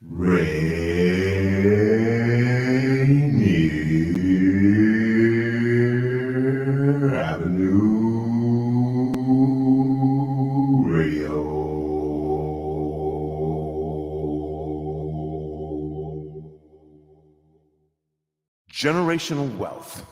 Rainier Avenue Radio. Generational wealth.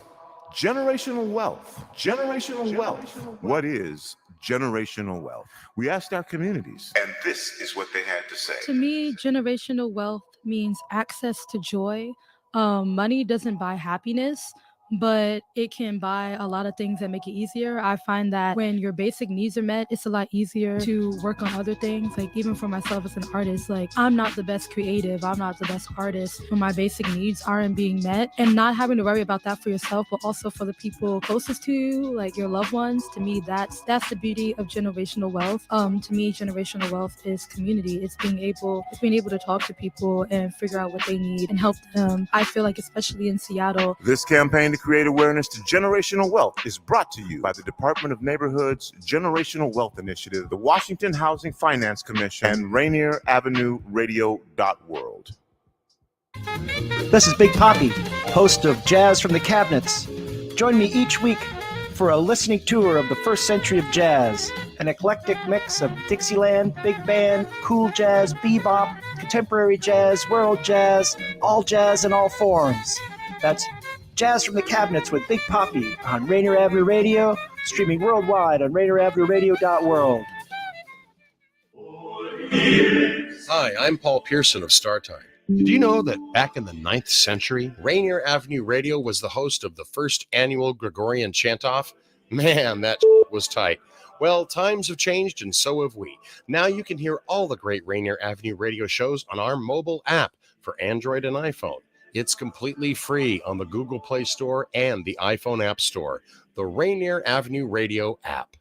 Generational wealth. Generational wealth. What is generational wealth? We asked our communities, and this is what they had to say. To me, generational wealth means access to joy. Money doesn't buy happiness, but it can buy a lot of things that make it easier. I find that when your basic needs are met, it's a lot easier to work on other things. Like even for myself as an artist, like I'm not the best creative, I'm not the best artist when my basic needs aren't being met, and not having to worry about that for yourself, but also for the people closest to you, like your loved ones. To me, that's the beauty of generational wealth. To me, generational wealth is community. It's being able to talk to people and figure out what they need and help them. I feel like especially in Seattle, This campaign to create awareness to generational wealth is brought to you by the Department of Neighborhood's Generational Wealth Initiative, the Washington Housing Finance Commission, and Rainier Avenue Radio World. This is Big Poppy, host of Jazz from the Cabinets. Join me each week for a listening tour of the first century of jazz, an eclectic mix of Dixieland, big band, cool jazz, bebop, contemporary jazz, world jazz, all jazz in all forms. That's Jazz from the Cabinets with Big Poppy on Rainier Avenue Radio, streaming worldwide on RainierAvenueRadio.world. Hi, I'm Paul Pearson of StarTime. Did you know that back in the 9th century, Rainier Avenue Radio was the host of the first annual Gregorian chant-off? Man, that was tight. Well, times have changed and so have we. Now you can hear all the great Rainier Avenue Radio shows on our mobile app for Android and iPhone. It's completely free on the Google Play Store and the iPhone App Store. The Rainier Avenue Radio app.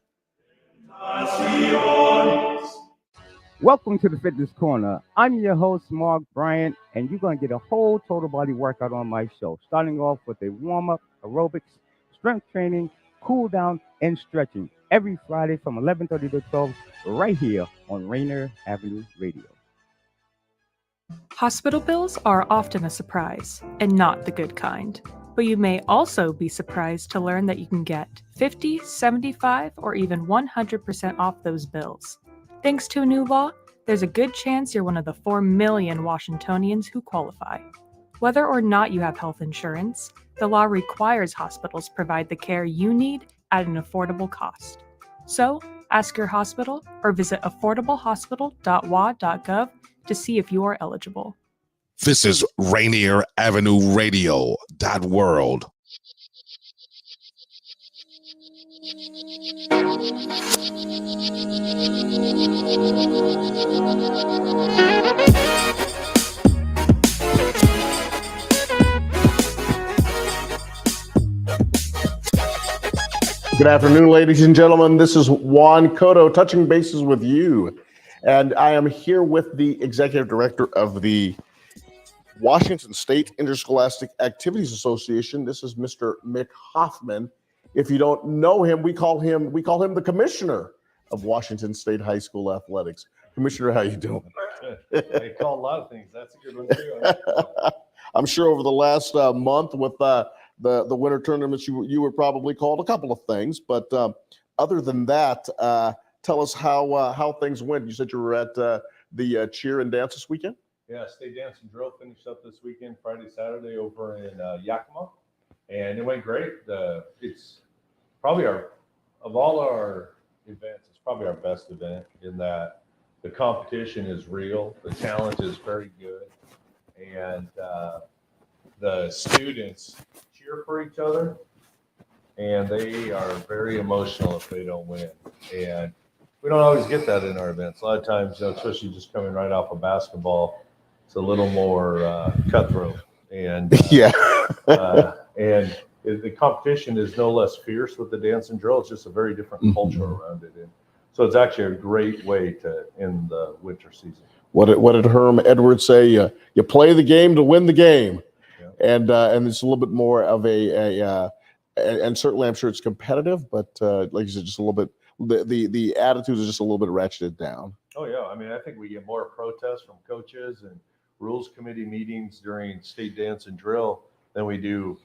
Welcome to the Fitness Corner. I'm your host, Mark Bryant, and you're going to get a whole total body workout on my show, starting off with a warm-up, aerobics, strength training, cool down, and stretching every Friday from 11:30 to 12 right here on Rainier Avenue Radio. Hospital bills are often a surprise, and not the good kind. But you may also be surprised to learn that you can get 50, 75, or even 100% off those bills. Thanks to a new law, there's a good chance you're one of the 4 million Washingtonians who qualify. Whether or not you have health insurance, the law requires hospitals provide the care you need at an affordable cost. So, ask your hospital or visit affordablehospital.wa.gov to see if you are eligible. This is Rainier Avenue Radio .world. Good afternoon, ladies and gentlemen. This is Juan Cotto touching bases with you. And I am here with the executive director of the Washington State Interscholastic Activities Association. This is Mr. Mick Hoffman. If you don't know him, we call him the commissioner of Washington State High School Athletics. Commissioner, how you doing? They call a lot of things. That's a good one too. I'm sure over the last month with the winter tournaments, you were probably called a couple of things. But other than that, tell us how things went. You said you were at the cheer and dance this weekend? Yeah, state dance and drill finished up this weekend, Friday, Saturday over in Yakima. And it went great. It's probably of all our events, it's probably our best event in that the competition is real. The talent is very good. And the students cheer for each other. And they are very emotional if they don't win. And we don't always get that in our events. A lot of times, especially just coming right off of basketball, it's a little more cutthroat. And yeah. And the competition is no less fierce with the dance and drill. It's just a very different culture around it. And so it's actually a great way to end the winter season. What did Herm Edwards say? You play the game to win the game. Yeah. And it's a little bit more of and certainly I'm sure it's competitive, but like you said, just a little bit, the attitude is just a little bit ratcheted down. Oh yeah. I mean, I think we get more protests from coaches and rules committee meetings during state dance and drill than we do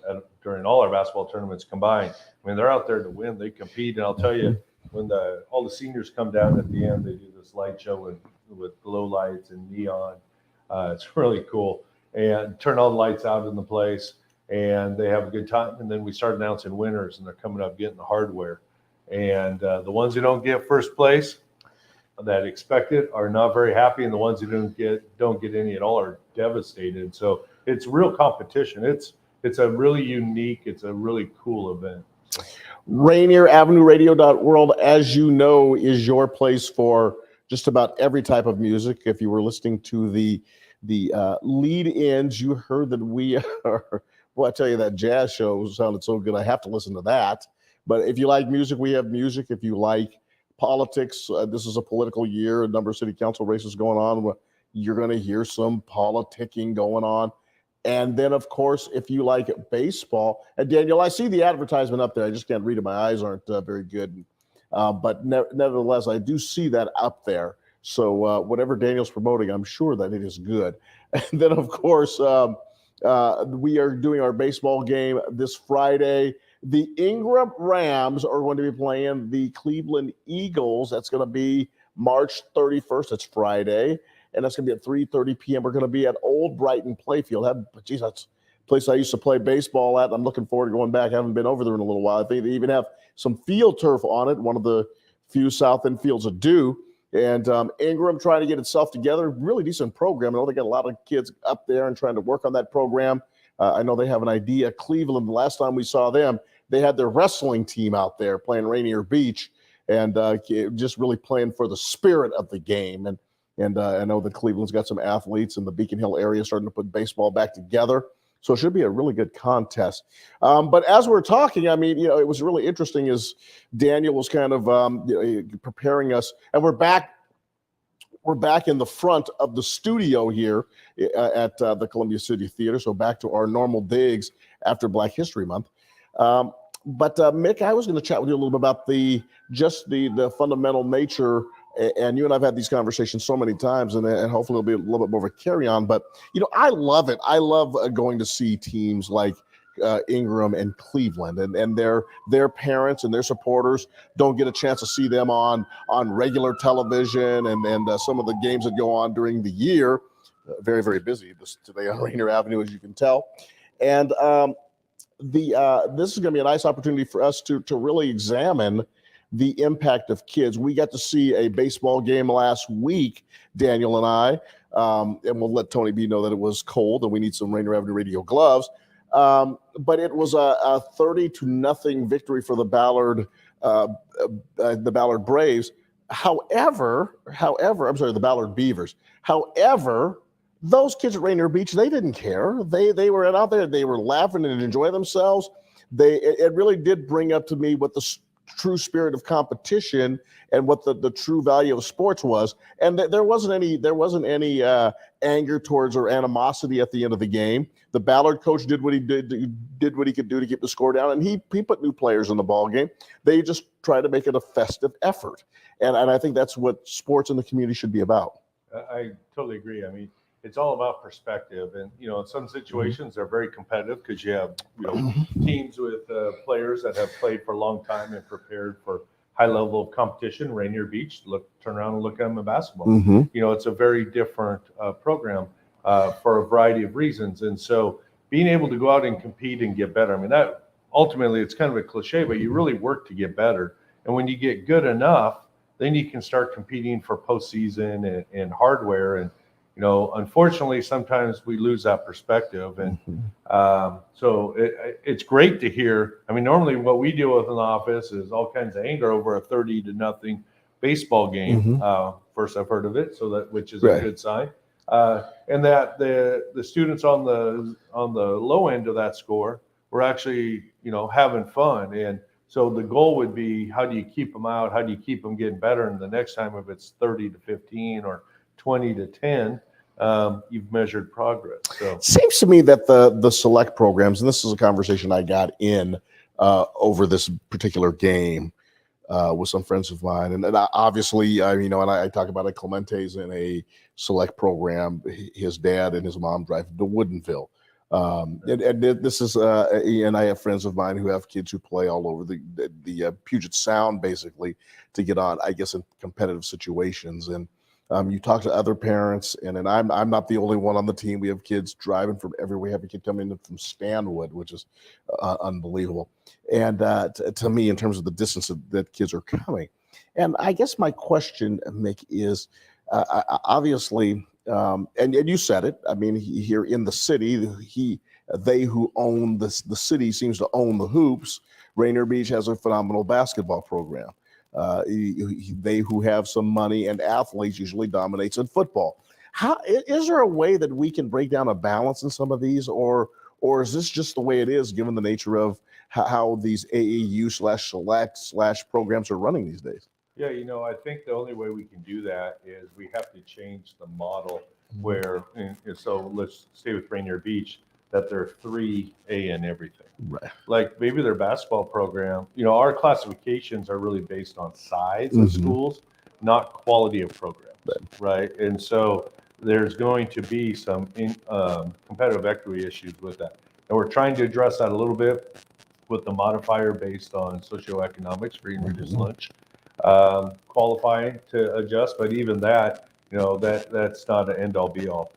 during all our basketball tournaments combined. I mean, they're out there to win. They compete, and I'll tell you, when all the seniors come down at the end, they do this light show with glow lights and neon. It's really cool, and turn all the lights out in the place, and they have a good time. And then we start announcing winners, and they're coming up getting the hardware. And the ones who don't get first place that expect it are not very happy, and the ones who don't get any at all are devastated. So it's real competition. It's a really unique, it's a really cool event. Rainier Avenue Radio.world, as you know, is your place for just about every type of music. If you were listening to the lead-ins, you heard that we are, well, I tell you, that jazz show sounded so good, I have to listen to that. But if you like music, we have music. If you like politics, this is a political year, a number of city council races going on. You're going to hear some politicking going on. And then, of course, if you like baseball, and Daniel, I see the advertisement up there. I just can't read it. My eyes aren't very good. But nevertheless, I do see that up there. So whatever Daniel's promoting, I'm sure that it is good. And then, of course, we are doing our baseball game this Friday. The Ingram Rams are going to be playing the Cleveland Eagles. That's going to be March 31st. That's Friday. And that's going to be at 3:30 p.m. We're going to be at Old Brighton Playfield. Geez, that's a place I used to play baseball at. I'm looking forward to going back. I haven't been over there in a little while. I think they even have some field turf on it, one of the few South End fields that do. And Ingram trying to get itself together. Really decent program. I know they got a lot of kids up there and trying to work on that program. I know they have an idea. Cleveland, the last time we saw them, they had their wrestling team out there playing Rainier Beach and just really playing for the spirit of the game. And I know that Cleveland's got some athletes in the Beacon Hill area starting to put baseball back together. So it should be a really good contest. But as we're talking, I mean, it was really interesting as Daniel was kind of preparing us. And we're back in the front of the studio here at the Columbia City Theater. So back to our normal digs after Black History Month. But Mick, I was going to chat with you a little bit about the fundamental nature. And you and I've had these conversations so many times, and hopefully it'll be a little bit more of a carry-on. But, I love it. I love going to see teams like Ingram and Cleveland, and their parents and their supporters don't get a chance to see them on regular television and some of the games that go on during the year. Very, very busy today on Rainier Avenue, as you can tell. And this is going to be a nice opportunity for us to really examine the impact of kids. We got to see a baseball game last week, Daniel and I, and we'll let Tony B know that it was cold and we need some Rainier Avenue Radio gloves. But it was a 30-0 victory for the Ballard Braves. However, I'm sorry, the Ballard Beavers. However, those kids at Rainier Beach, they didn't care. They were out there. They were laughing and enjoying themselves. It really did bring up to me what the true spirit of competition and what the true value of sports was. And there wasn't any anger towards or animosity at the end of the game. The Ballard coach did what he did what he could do to keep the score down, and he put new players in the ball game. They just tried to make it a festive effort. And I think that's what sports in the community should be about. I totally agree. I mean, it's all about perspective. And, in some situations they're very competitive because you have teams with players that have played for a long time and prepared for high level of competition. Rainier Beach, turn around and look at them in basketball. It's a very different program for a variety of reasons. And so being able to go out and compete and get better, I mean, that ultimately it's kind of a cliche, but you really work to get better. And when you get good enough, then you can start competing for postseason and hardware. And unfortunately, sometimes we lose that perspective. And so it's great to hear. I mean, normally what we deal with in the office is all kinds of anger over a 30-0 baseball game. First I've heard of it, which is a good sign. And that the students on the low end of that score were actually, having fun. And so the goal would be, how do you keep them out? How do you keep them getting better? And the next time, if it's 30-15 or 20-10, you've measured progress. So seems to me that the select programs, and this is a conversation I got in over this particular game, with some friends of mine, and obviously, and I talk about it. Clemente's in a select program. His dad and his mom drive to Woodinville. And this is, and I have friends of mine who have kids who play all over the Puget Sound, basically, to get on, I guess, in competitive situations. And you talk to other parents, and I'm not the only one on the team. We have kids driving from everywhere. We have a kid coming in from Stanwood, which is unbelievable. And to me, in terms of the distance that kids are coming. And I guess my question, Mick, is obviously, and you said it. I mean, here in the city, they who own the city seems to own the hoops. Rainier Beach has a phenomenal basketball program. They who have some money and athletes usually dominates in football. How is there a way that we can break down a balance in some of these, or is this just the way it is, given the nature of how these AAU/select/ programs are running these days? Yeah, I think the only way we can do that is we have to change the model where, and so let's stay with Rainier Beach, that there are 3A in everything. Right. Like maybe their basketball program, our classifications are really based on size of schools, not quality of programs, right? And so there's going to be some competitive equity issues with that. And we're trying to address that a little bit with the modifier based on socioeconomics, free and reduced lunch. Qualifying to adjust, but even that, that's not an end all be all.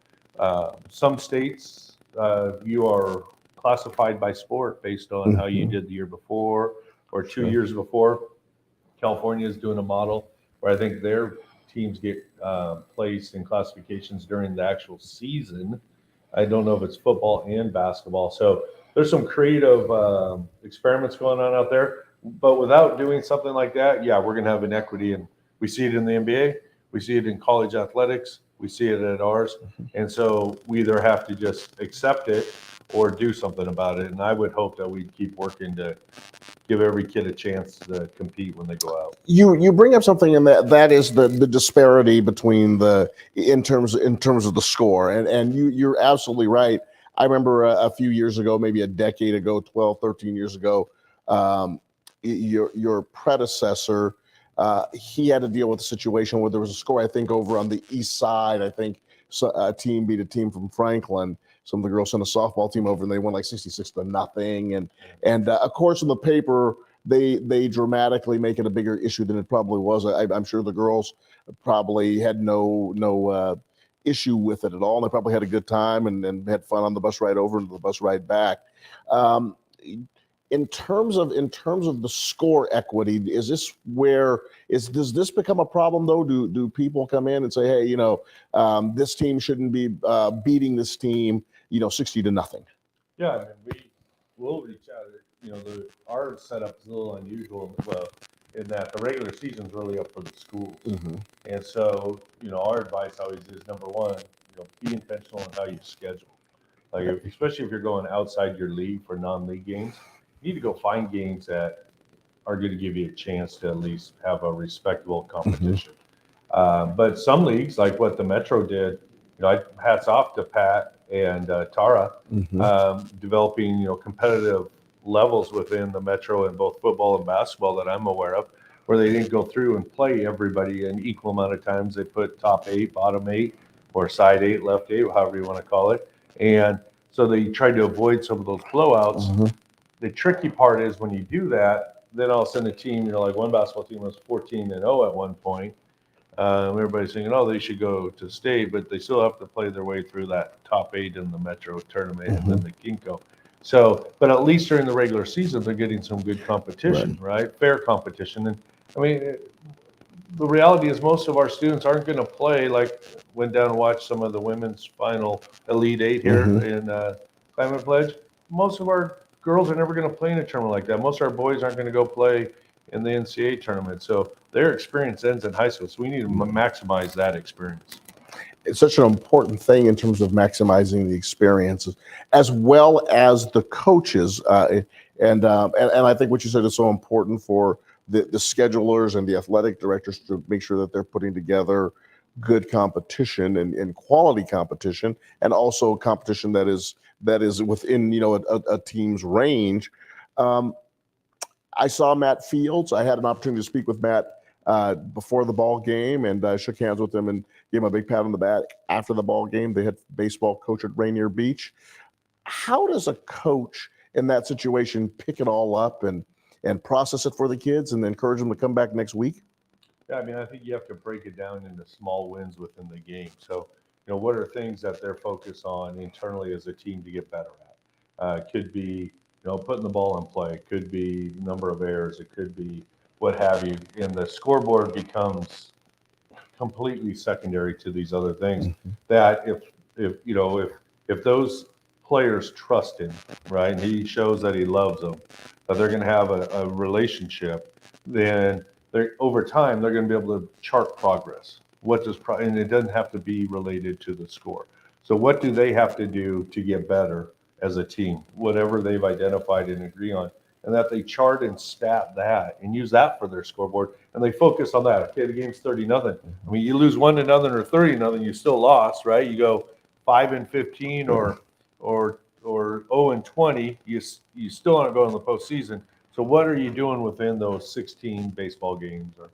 Some states, you are classified by sport based on how you did the year before or 2 years before. California is doing a model where I think their teams get placed in classifications during the actual season. I don't know if it's football and basketball. So there's some creative experiments going on out there. But without doing something like that, yeah, we're going to have inequity. And we see it in the NBA. We see it in college athletics. We see it at ours. And so we either have to just accept it or do something about it. And I would hope that we'd keep working to give every kid a chance to compete when they go out. You bring up something in that is the disparity between in terms of the score. And you're absolutely right. I remember a few years ago, maybe a decade ago, 12, 13 years ago, your predecessor, he had to deal with a situation where there was a score, I think, over on the east side. I think a team beat a team from Franklin. Some of the girls sent a softball team over, and they won like 66-0. And of course, in the paper, they dramatically make it a bigger issue than it probably was. I'm sure the girls probably had no issue with it at all. And they probably had a good time and had fun on the bus ride over and the bus ride back. In terms of the score equity, is this does this become a problem though? Do people come in and say, hey, this team shouldn't be beating this team, 60-0? Yeah, I mean, we'll reach out. Our setup is a little unusual in that the regular season's really up for the schools. And so, our advice always is, number one, be intentional in how you schedule. Like, especially if you're going outside your league for non-league games, you need to go find games that are going to give you a chance to at least have a competition. But some leagues, like what the Metro did, hats off to Pat and Tara, developing competitive levels within the Metro in both football and basketball that I'm aware of, where they didn't go through and play everybody an equal amount of times. They put top 8, bottom 8, or side 8, left 8, however you want to call it. And so they tried to avoid some of those blowouts. The tricky part is when you do that, then all of a sudden a team, like one basketball team was 14-0 at one point. Everybody's saying, they should go to state, but they still have to play their way through that top 8 in the Metro tournament and then the Kinko. So, but at least during the regular season, they're getting some good competition, right? Fair competition. And I mean, the reality is most of our students aren't going to play. Like, went down and watched some of the women's final Elite 8 here in Climate Pledge. Most of our girls are never going to play in a tournament like that. Most of our boys aren't going to go play in the NCAA tournament. So their experience ends in high school. So we need to maximize that experience. It's such an important thing in terms of maximizing the experiences, as well as the coaches. And I think what you said is so important for the schedulers and the athletic directors to make sure that they're putting together good competition and quality competition, and also competition that is within a team's range. I saw Matt Fields. I had an opportunity to speak with Matt before the ball game, and shook hands with him and gave him a big pat on the back after the ball game. They had baseball coach at Rainier Beach. How does a coach in that situation pick it all up and process it for the kids and encourage them to come back next week? Yeah, I mean, I think you have to break it down into small wins within the game. So, what are things that they're focused on internally as a team to get better at? Could be, putting the ball in play. It could be number of errors. It could be what have you. And the scoreboard becomes completely secondary to these other things. That if those players trust him, right, and he shows that he loves them, that they're going to have a relationship, then over time they're going to be able to chart progress. And it doesn't have to be related to the score. So what do they have to do to get better as a team? Whatever they've identified and agree on, and that they chart and stat that and use that for their scoreboard, and they focus on that. Okay, the game's 30-0. I mean, you lose 1-0 or 30-0, you still lost, right? You go 5-15 or 0-20, you still aren't going to the postseason. So what are you doing within those 16 baseball games or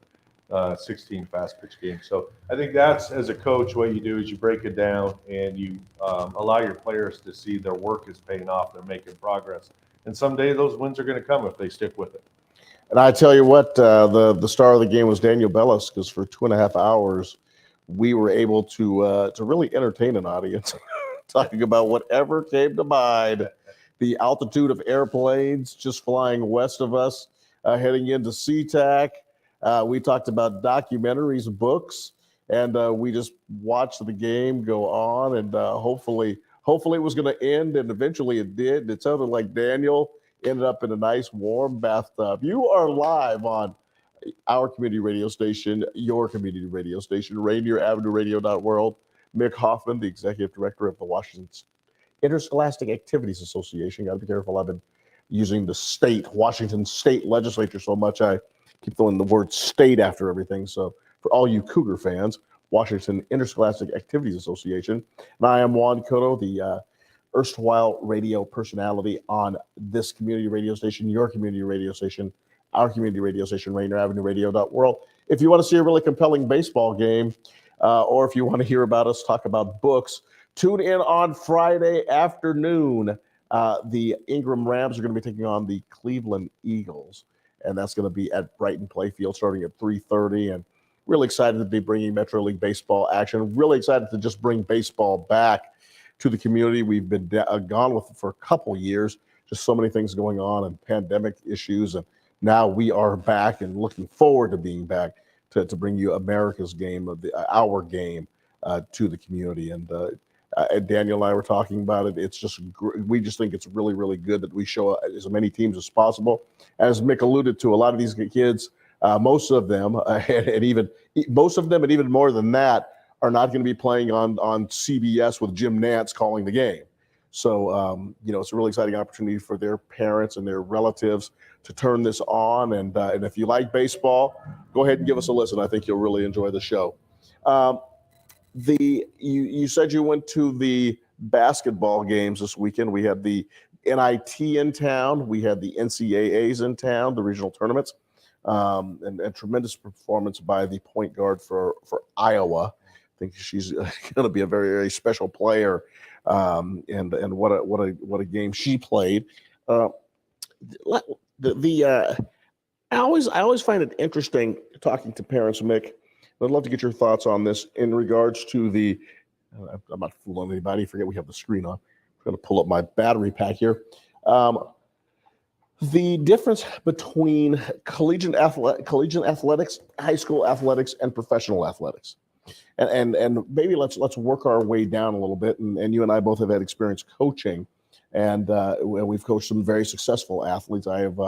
16 fast pitch games? So I think that's, as a coach, what you do is you break it down and you allow your players to see their work is paying off. They're making progress. And someday those wins are going to come if they stick with it. And I tell you what, the star of the game was Daniel Bellis, because for 2.5 hours, we were able to really entertain an audience, talking about whatever came to mind. The altitude of airplanes just flying west of us, heading into SeaTac. We talked about documentaries, books, and we just watched the game go on. And hopefully it was going to end, and eventually it did. It sounded like Daniel ended up in a nice warm bathtub. You are live on our community radio station, your community radio station, Rainier Avenue Radio.world. Mick Hoffman, the executive director of the Washington Interscholastic Activities Association. Got to be careful. I've been using the Washington State Legislature so much, I keep throwing the word state after everything. So for all you Cougar fans, Washington Interscholastic Activities Association. And I am Juan Cotto, the erstwhile radio personality on this community radio station, your community radio station, our community radio station, Rainier Avenue Radio.world. If you want to see a really compelling baseball game, or if you want to hear about us talk about books, tune in on Friday afternoon. The Ingram Rams are going to be taking on the Cleveland Eagles, and that's going to be at Brighton Playfield starting at 3:30. And really excited to be bringing Metro League baseball action. Really excited to just bring baseball back to the community. We've been gone with it for a couple years. Just so many things going on and pandemic issues, and now we are back and looking forward to being back to bring you America's game, our game, to the community. And Daniel and I were talking about it. It's just, we just think it's really, really good that we show as many teams as possible. As Mick alluded to, a lot of these kids, most of them, and even more than that, are not going to be playing on CBS with Jim Nantz calling the game. So, it's a really exciting opportunity for their parents and their relatives to turn this on. And if you like baseball, go ahead and give us a listen. I think you'll really enjoy the show. You said you went to the basketball games this weekend. We had the NIT in town. We had the NCAAs in town, the regional tournaments, and tremendous performance by the point guard for Iowa. I think she's going to be a very, very special player. And what a game she played. I always find it interesting talking to parents, Mick. I'd love to get your thoughts on this in regards to the. I'm not fooling anybody. Forget we have the screen on. I'm going to pull up my battery pack here. The difference between collegiate athletics, high school athletics, and professional athletics. And maybe let's work our way down a little bit. And you and I both have had experience coaching, and we've coached some very successful athletes. I have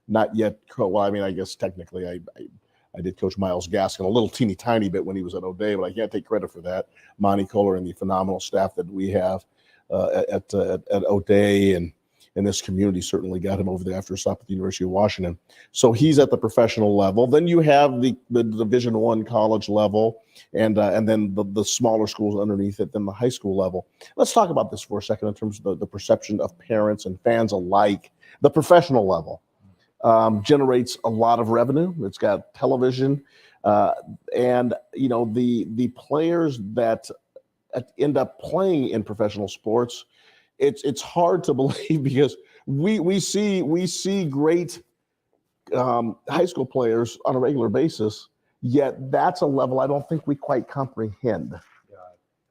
not yet. I guess technically I did coach Miles Gaskin a little teeny tiny bit when he was at O'Day, but I can't take credit for that. Monty Kohler and the phenomenal staff that we have at O'Day and this community certainly got him over there after a stop at the University of Washington. So he's at the professional level. Then you have the Division I college level, and then the smaller schools underneath it, then the high school level. Let's talk about this for a second in terms of the perception of parents and fans alike. The professional level. generates a lot of revenue. It's got television, and the players that end up playing in professional sports. It's hard to believe because we see great high school players on a regular basis. Yet that's a level I don't think we quite comprehend. Yeah,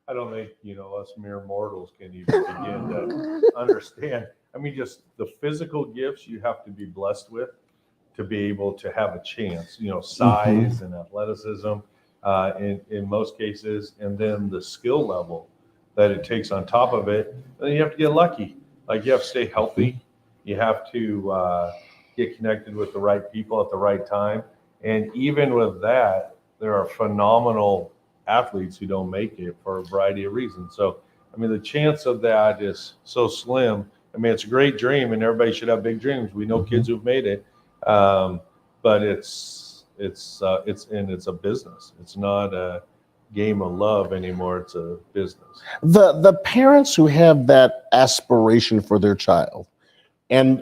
I don't think us mere mortals can even begin to understand. I mean, just the physical gifts you have to be blessed with to be able to have a chance. Size and athleticism in most cases, and then the skill level that it takes on top of it. And then you have to get lucky. Like you have to stay healthy. You have to get connected with the right people at the right time. And even with that, there are phenomenal athletes who don't make it for a variety of reasons. So, I mean, the chance of that is so slim. I mean, it's a great dream, and everybody should have big dreams. We know kids who've made it, but it's a business. It's not a game of love anymore. It's a business. The parents who have that aspiration for their child, and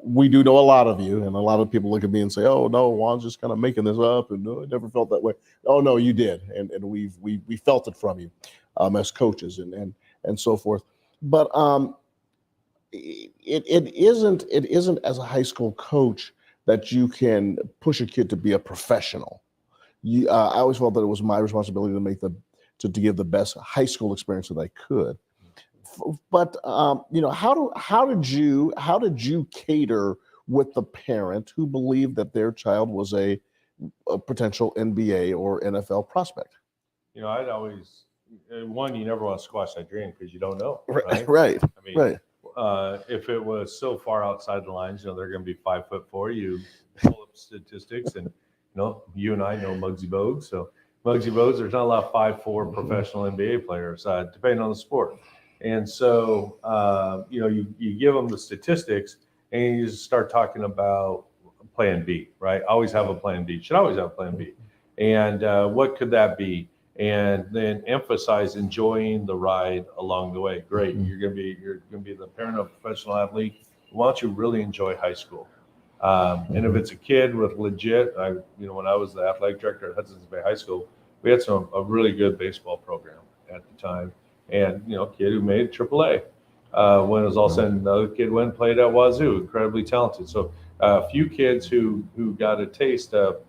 we do know a lot of you, and a lot of people look at me and say, "Oh no, Juan's just kind of making this up," and no, I never felt that way. Oh no, you did, and we felt it from you as coaches and so forth. But it isn't as a high school coach that you can push a kid to be a professional. I always felt that it was my responsibility to give the best high school experience that I could. But how did you cater with the parent who believed that their child was a potential NBA or NFL prospect? I'd always you never want to squash that dream because you don't know. Right. I mean, right. If it was so far outside the lines, they're going to be 5'4". You pull up statistics, and you and I know Muggsy Bogues. So Muggsy Bogues, there's not a lot of 5'4" professional NBA players, depending on the sport. And so, you give them the statistics, and you just start talking about plan B, right? Always have a plan B. Should always have a plan B. And what could that be? And then emphasize enjoying the ride along the way. Great, you're gonna be the parent of a professional athlete. Why don't you really enjoy high school? And if it's a kid with legit, when I was the athletic director at Hudson's Bay High School, we had a really good baseball program at the time. And, kid who made AAA. When it was all said and another kid went and played at Wazoo, incredibly talented. So a few kids who got a taste of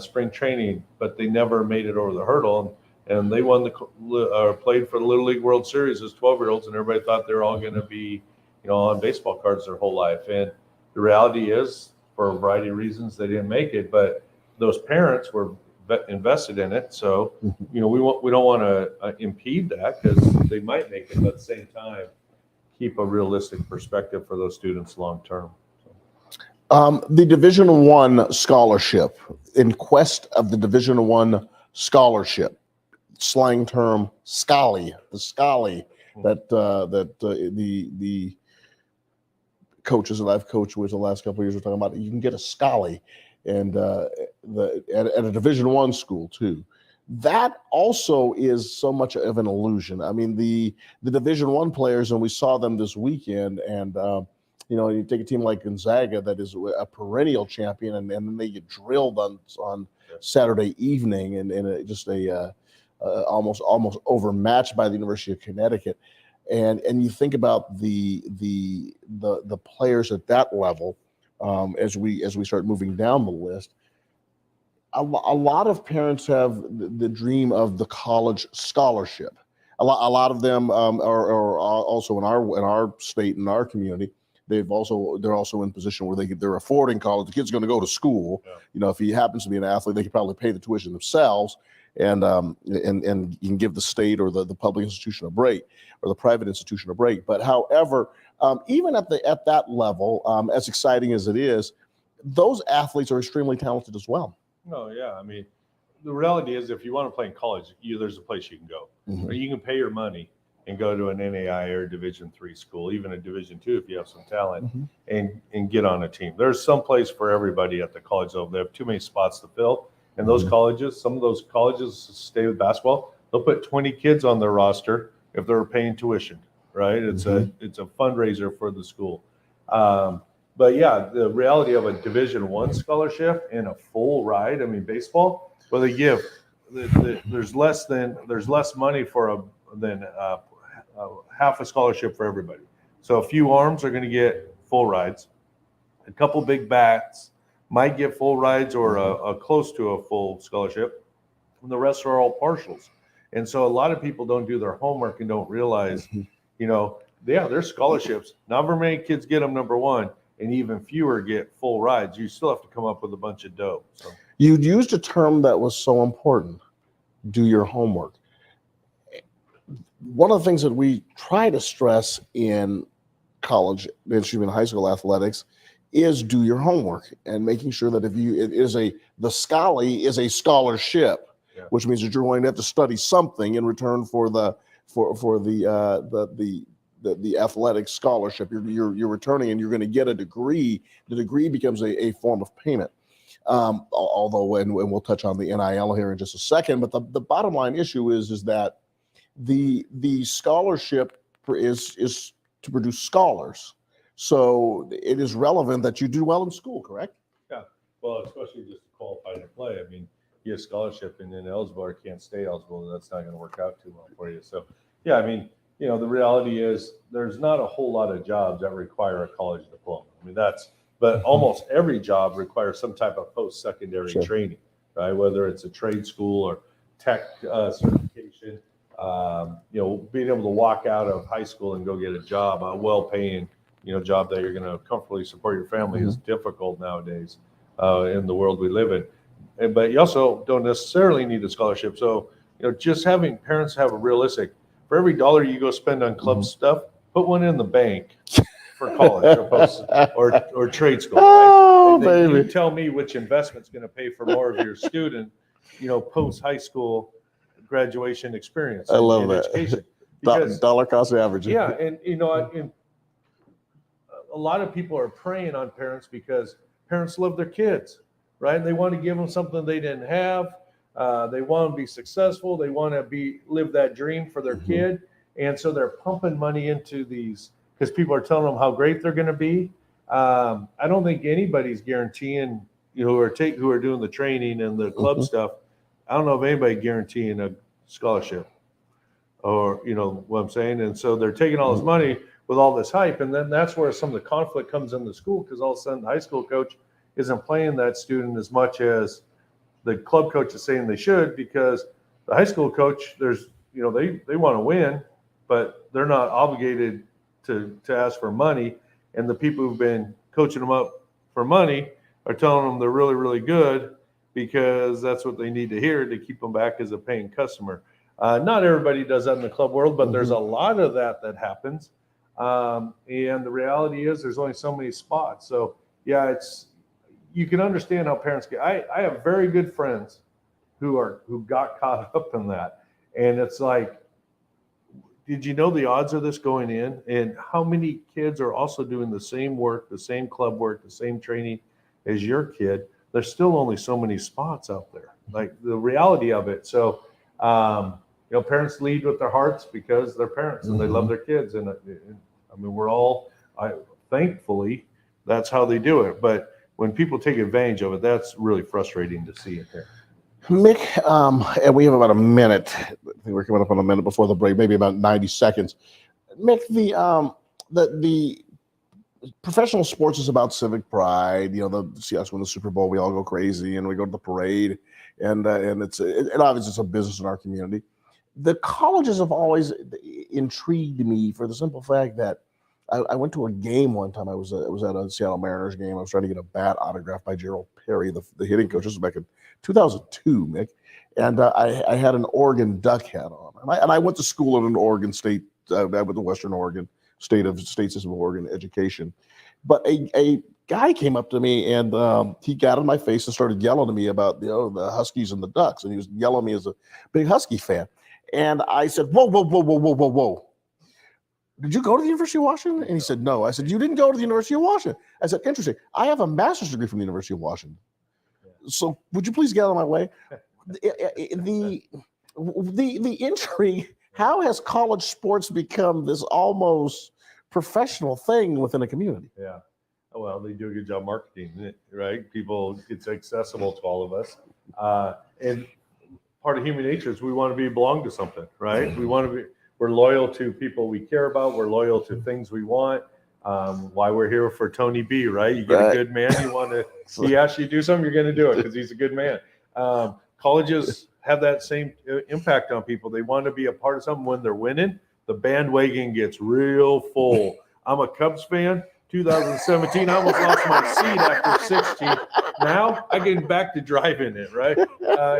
spring training, but they never made it over the hurdle. And they played for the Little League World Series as 12-year-olds, and everybody thought they were all going to be, on baseball cards their whole life. And the reality is, for a variety of reasons, they didn't make it. But those parents were invested in it, so we don't want to impede that because they might make it, but at the same time keep a realistic perspective for those students long term. The Division I scholarship, in quest of the Division I scholarship, slang term Scully, the Scully that the coaches that I've coached with the last couple of years were talking about. You can get a Scully, and at a Division I school too. That also is so much of an illusion. I mean, the Division I players, and we saw them this weekend, and you take a team like Gonzaga that is a perennial champion, and then they get drilled on Saturday evening, and just almost overmatched by the University of Connecticut. And you think about the players at that level, as we start moving down the list. A lot of parents have the dream of the college scholarship. A lot of them are also in our state, in our community. They're also in position where they're affording college. The kid's going to go to school. Yeah. If he happens to be an athlete, they could probably pay the tuition themselves, and you can give the state or the public institution a break, or the private institution a break. But however, even at that level, as exciting as it is, those athletes are extremely talented as well. Oh yeah, I mean, the reality is, if you want to play in college, there's a place you can go, or you can pay your money and go to an NAI or Division III school, even a Division II if you have some talent, and get on a team. There's some place for everybody at the college level. They have too many spots to fill, and those colleges, some of those colleges stay with basketball. They'll put 20 kids on their roster if they're paying tuition, right? It's a fundraiser for the school. But yeah, the reality of a Division I scholarship and a full ride, I mean, baseball, well, they give, there's less money than half a scholarship for everybody. So a few arms are going to get full rides. A couple big bats might get full rides or a close to a full scholarship. And the rest are all partials. And so a lot of people don't do their homework and don't realize, there's scholarships. Not very many kids get them, number one, and even fewer get full rides. You still have to come up with a bunch of dough. So. You used a term that was so important, do your homework. One of the things that we try to stress in college, in high school athletics, is do your homework and making sure that the Scally is a scholarship, which means that you're going to have to study something in return for the athletic scholarship. You're returning and you're going to get a degree. The degree becomes a form of payment. Although, and we'll touch on the NIL here in just a second, but the bottom line issue is that the scholarship is to produce scholars. So it is relevant that you do well in school, correct? Yeah. Well, especially just to qualify to play. I mean, you have scholarship and then eligible or can't stay eligible, that's not going to work out too well for you. So, yeah, I mean, the reality is there's not a whole lot of jobs that require a college diploma. I mean, but almost every job requires some type of post-secondary training, right? Whether it's a trade school or tech certification, being able to walk out of high school and go get a job, a well-paying, job that you're going to comfortably support your family is difficult nowadays in the world we live in. But you also don't necessarily need a scholarship. So, just having parents have a realistic, for every dollar you go spend on club stuff, put one in the bank for college or trade school. Oh, right? And then baby. you tell me which investment's going to pay for more of your student, post high school graduation experience. I love that. Education. Dollar cost average. Yeah, and a lot of people are preying on parents because parents love their kids, right? And they want to give them something they didn't have. They want to be successful. They want to live that dream for their kid. And so they're pumping money into these because people are telling them how great they're going to be. I don't think anybody's guaranteeing, who are doing the training and the club stuff. I don't know if anybody guaranteeing a scholarship or, what I'm saying. And so they're taking all this money with all this hype. And then that's where some of the conflict comes in the school, because all of a sudden the high school coach isn't playing that student as much as the club coach is saying they should, because the high school coach, they want to win, but they're not obligated to ask for money. And the people who've been coaching them up for money are telling them they're really, really good because that's what they need to hear to keep them back as a paying customer. Not everybody does that in the club world, but there's a lot of that happens. And the reality is there's only so many spots. So yeah, you can understand how parents get. I have very good friends who got caught up in that. And it's like, did you know the odds of this going in? And how many kids are also doing the same work, the same club work, the same training as your kid? There's still only so many spots out there, like the reality of it. So, parents lead with their hearts because they're parents and they love their kids. And I mean, thankfully, that's how they do it. But when people take advantage of it, that's really frustrating to see it here. Mick, and we have about a minute. I think we're coming up on a minute before the break, maybe about 90 seconds. Mick, the professional sports is about civic pride. See us win the Super Bowl, we all go crazy, and we go to the parade, and obviously it's a business in our community. The colleges have always intrigued me for the simple fact that I went to a game one time. I was at a Seattle Mariners game. I was trying to get a bat autographed by Gerald Perry, the hitting coach. This was back in 2002, Mick, and I had an Oregon Duck hat on, and I went to school at an Oregon State. I went to Western Oregon State System of Oregon education, but a guy came up to me and he got in my face and started yelling to me about the Huskies and the Ducks, and he was yelling at me as a big Husky fan. And I said, whoa. Did you go to the University of Washington? And he said, no. I said, you didn't go to the University of Washington. I said, interesting. I have a master's degree from the University of Washington. So would you please get out of my way? The intrigue, how has college sports become this almost professional thing within a community? Yeah. well, they do a good job marketing it, right? People, it's accessible to all of us. And part of human nature is we want to belong to something, right? We're loyal to people we care about. We're loyal to things we want. Why we're here for Tony B, right? You get a good man, he asks you to do something, you're going to do it because he's a good man. Colleges have that same impact on people. They want to be a part of something. When they're winning, the bandwagon gets real full. I'm a Cubs fan. 2017, I almost lost my seat after 16. Now I get back to driving it, right?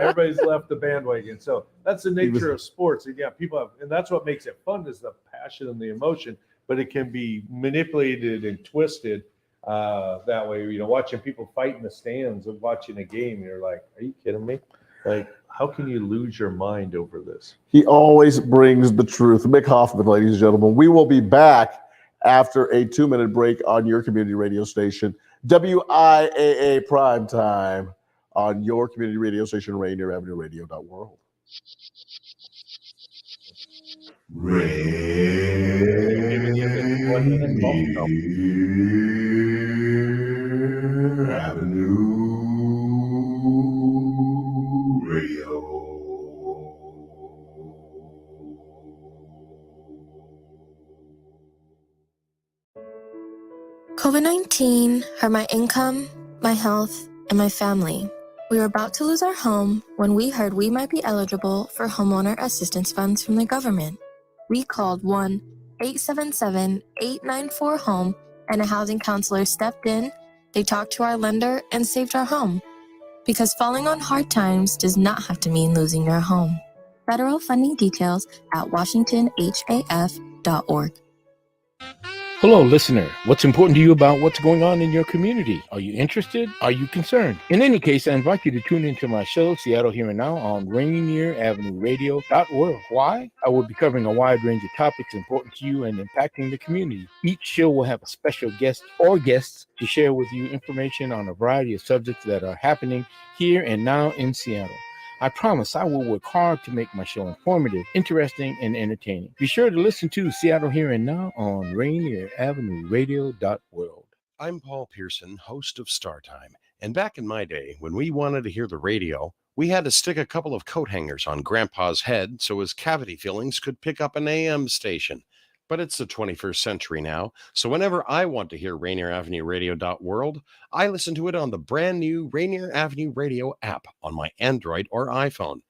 Everybody's left the bandwagon. So that's the nature of sports. And yeah, people have, and that's what makes it fun, is the passion and the emotion, but it can be manipulated and twisted that way. Watching people fight in the stands of watching a game, you're like, are you kidding me? Like, how can you lose your mind over this? He always brings the truth. Mick Hoffman, ladies and gentlemen. We will be back after a 2-minute break on your community radio station, WIAA Primetime, on your community radio station, Rainier Avenue Radio.world. Rainier Avenue Radio. COVID-19 hurt my income, my health, and my family. We were about to lose our home when we heard we might be eligible for homeowner assistance funds from the government. We called 1-877-894-HOME, and a housing counselor stepped in. They talked to our lender and saved our home. Because falling on hard times does not have to mean losing your home. Federal funding details at washingtonhaf.org. Hello, listener. What's important to you about what's going on in your community? Are you interested? Are you concerned? In any case, I invite you to tune into my show, Seattle Here and Now, on Rainier Avenue Radio.world. Why? I will be covering a wide range of topics important to you and impacting the community. Each show will have a special guest or guests to share with you information on a variety of subjects that are happening here and now in Seattle. I promise I will work hard to make my show informative, interesting, and entertaining. Be sure to listen to Seattle Here and Now on Rainier Avenue Radio.world. I'm Paul Pearson, host of Star Time. And back in my day, when we wanted to hear the radio, we had to stick a couple of coat hangers on Grandpa's head so his cavity fillings could pick up an AM station. But it's the 21st century now, so whenever I want to hear Rainier Avenue Radio.world, I listen to it on the brand new Rainier Avenue Radio app on my Android or iPhone.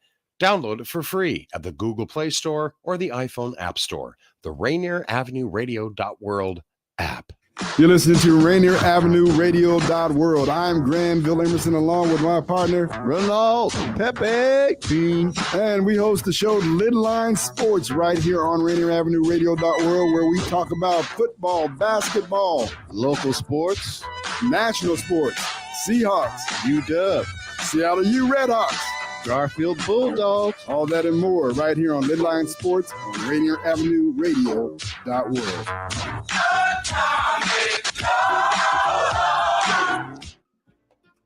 Download it for free at the Google Play Store or the iPhone App Store, the Rainier Avenue Radio.world app. You're listening to Rainier Avenue Radio.world. I'm Granville Emerson along with my partner, Ronald Pepe Bean. And we host the show Lidline Sports right here on Rainier Avenue Radio.world, where we talk about football, basketball, local sports, national sports, Seahawks, UW, Seattle U Redhawks, Garfield Bulldogs, all that and more right here on Midline Sports on Rainier Avenue Radio.world.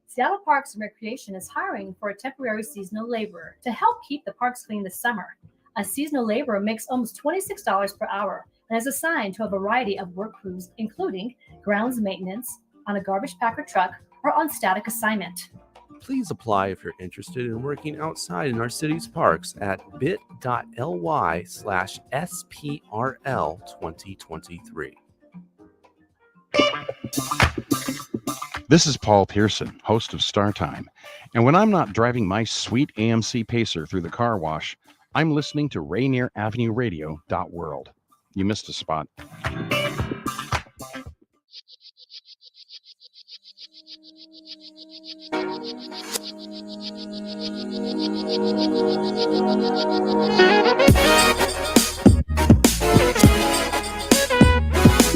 Seattle Parks and Recreation is hiring for a temporary seasonal laborer to help keep the parks clean this summer. A seasonal laborer makes almost $26 per hour and is assigned to a variety of work crews, including grounds maintenance, on a garbage packer truck, or on static assignment. Please apply if you're interested in working outside in our city's parks at bit.ly/SPRL2023. This is Paul Pearson, host of Star Time. And when I'm not driving my sweet AMC Pacer through the car wash, I'm listening to Rainier Avenue Radio.world. You missed a spot.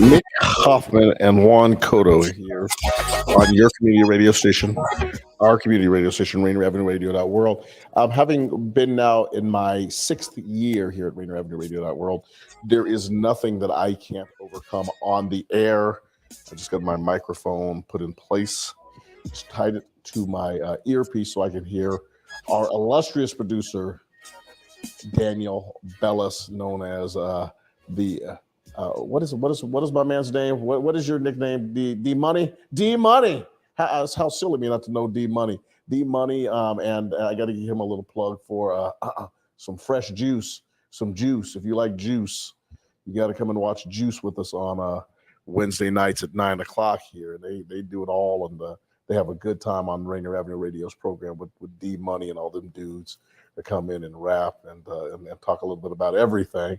Mick Hoffman and Juan Cotto here on your community radio station, our community radio station, Rainier Avenue Radio.world. Having been now in my 6th year here at Rainier Avenue Radio.world, there is nothing that I can't overcome on the air. I just got my microphone put in place, just tied it to my earpiece so I can hear our illustrious producer, Daniel Bellis, known as the What is my man's name? What is your nickname? D Money. D Money. How silly of me not to know D Money. D Money. And I got to give him a little plug for some fresh juice. Some juice. If you like juice, you got to come and watch Juice with us on Wednesday nights at 9:00 here. They do it all, and they have a good time on Rainier Avenue Radio's program with D Money and all them dudes that come in and rap and talk a little bit about everything.